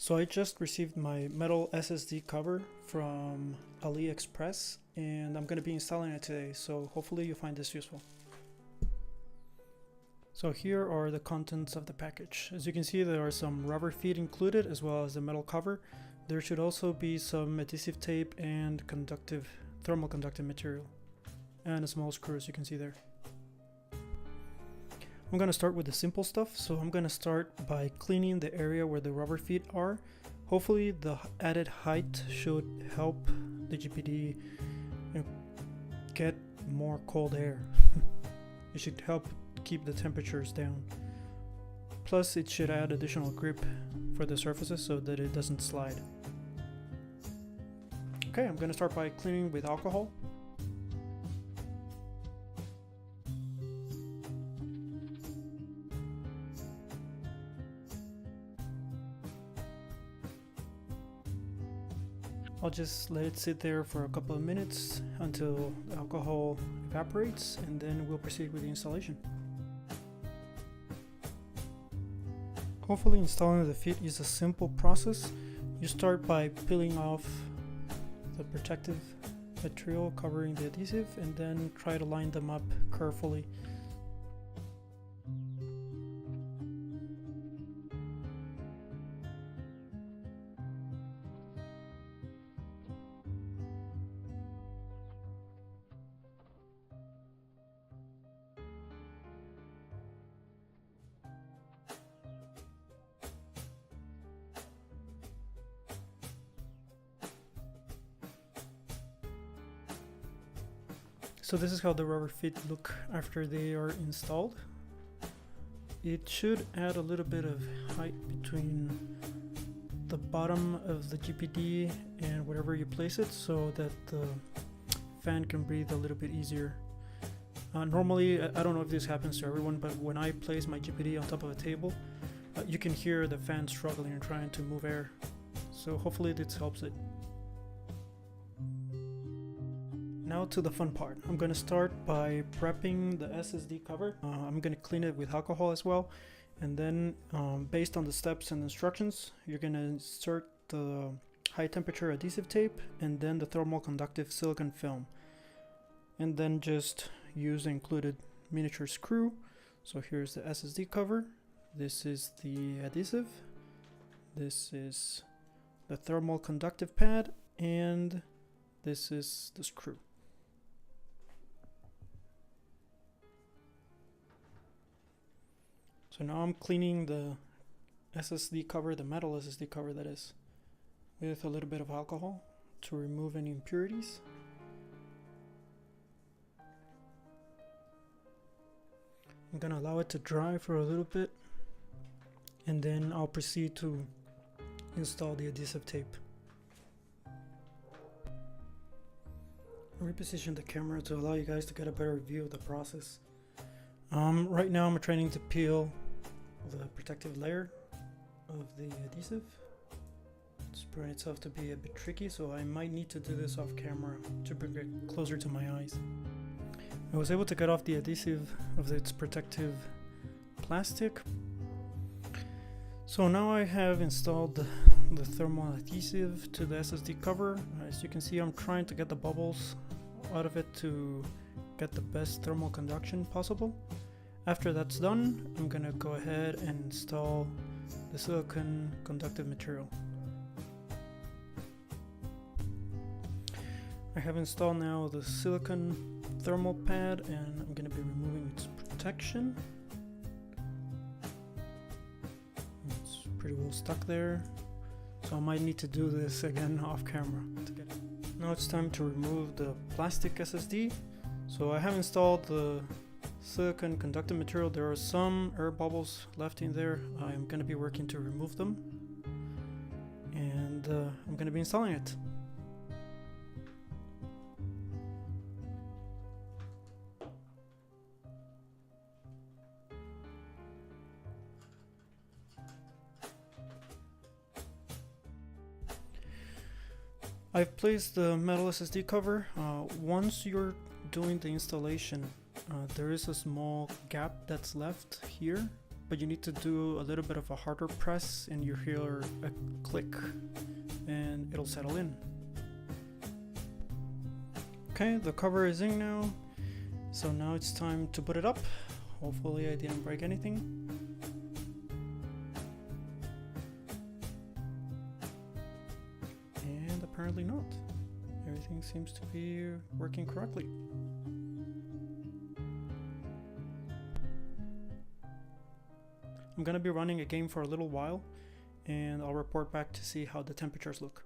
So I just received my metal SSD cover from AliExpress and I'm going to be installing it today, so hopefully you find this useful. So here are the contents of the package. As you can see, there are some rubber feet included as well as the metal cover. There should also be some adhesive tape and thermal conductive material and a small screw, as you can see there. I'm going to start with the simple stuff, so I'm going to start by cleaning the area where the rubber feet are. Hopefully the added height should help the GPD get more cold air. It should help keep the temperatures down. Plus it should add additional grip for the surfaces so that it doesn't slide. Okay, I'm going to start by cleaning with alcohol. I'll just let it sit there for a couple of minutes until the alcohol evaporates, and then we'll proceed with the installation. Hopefully installing the feet is a simple process. You start by peeling off the protective material covering the adhesive and then try to line them up carefully. So this is how the rubber feet look after they are installed. It should add a little bit of height between the bottom of the GPD and wherever you place it so that the fan can breathe a little bit easier. Normally, I don't know if this happens to everyone, but when I place my GPD on top of a table, you can hear the fan struggling and trying to move air. So hopefully this helps it. Now to the fun part. I'm going to start by prepping the SSD cover. I'm going to clean it with alcohol as well, and then based on the steps and instructions, you're going to insert the high temperature adhesive tape and then the thermal conductive silicone film, and then just use the included miniature screw. So here's the SSD cover, this is the adhesive, this is the thermal conductive pad, and this is the screw. So now I'm cleaning the SSD cover, the metal SSD cover that is, with a little bit of alcohol to remove any impurities. I'm gonna allow it to dry for a little bit, and then I'll proceed to install the adhesive tape. I'll reposition the camera to allow you guys to get a better view of the process. Right now I'm trying to peel the protective layer of the adhesive. It's proven itself to be a bit tricky, so I might need to do this off camera to bring it closer to my eyes. I was able to get off the adhesive of its protective plastic. So now I have installed the thermal adhesive to the SSD cover. As you can see, I'm trying to get the bubbles out of it to get the best thermal conduction possible. After that's done, I'm gonna go ahead and install the silicone conductive material. I have installed now the silicone thermal pad, and I'm gonna be removing its protection. It's pretty well stuck there, so I might need to do this again off camera to get it. Now it's time to remove the plastic SSD. So I have installed the silicone conductive material. There are some air bubbles left in there. I'm going to be working to remove them, and I'm going to be installing it. I've placed the metal SSD cover. Once you're doing the installation, there is a small gap that's left here but you need to do a little bit of a harder press and you hear a click and it'll settle in. Okay, the cover is in now, so now it's time to put it up. Hopefully I didn't break anything. And apparently not. Everything seems to be working correctly. I'm gonna be running a game for a little while and I'll report back to see how the temperatures look.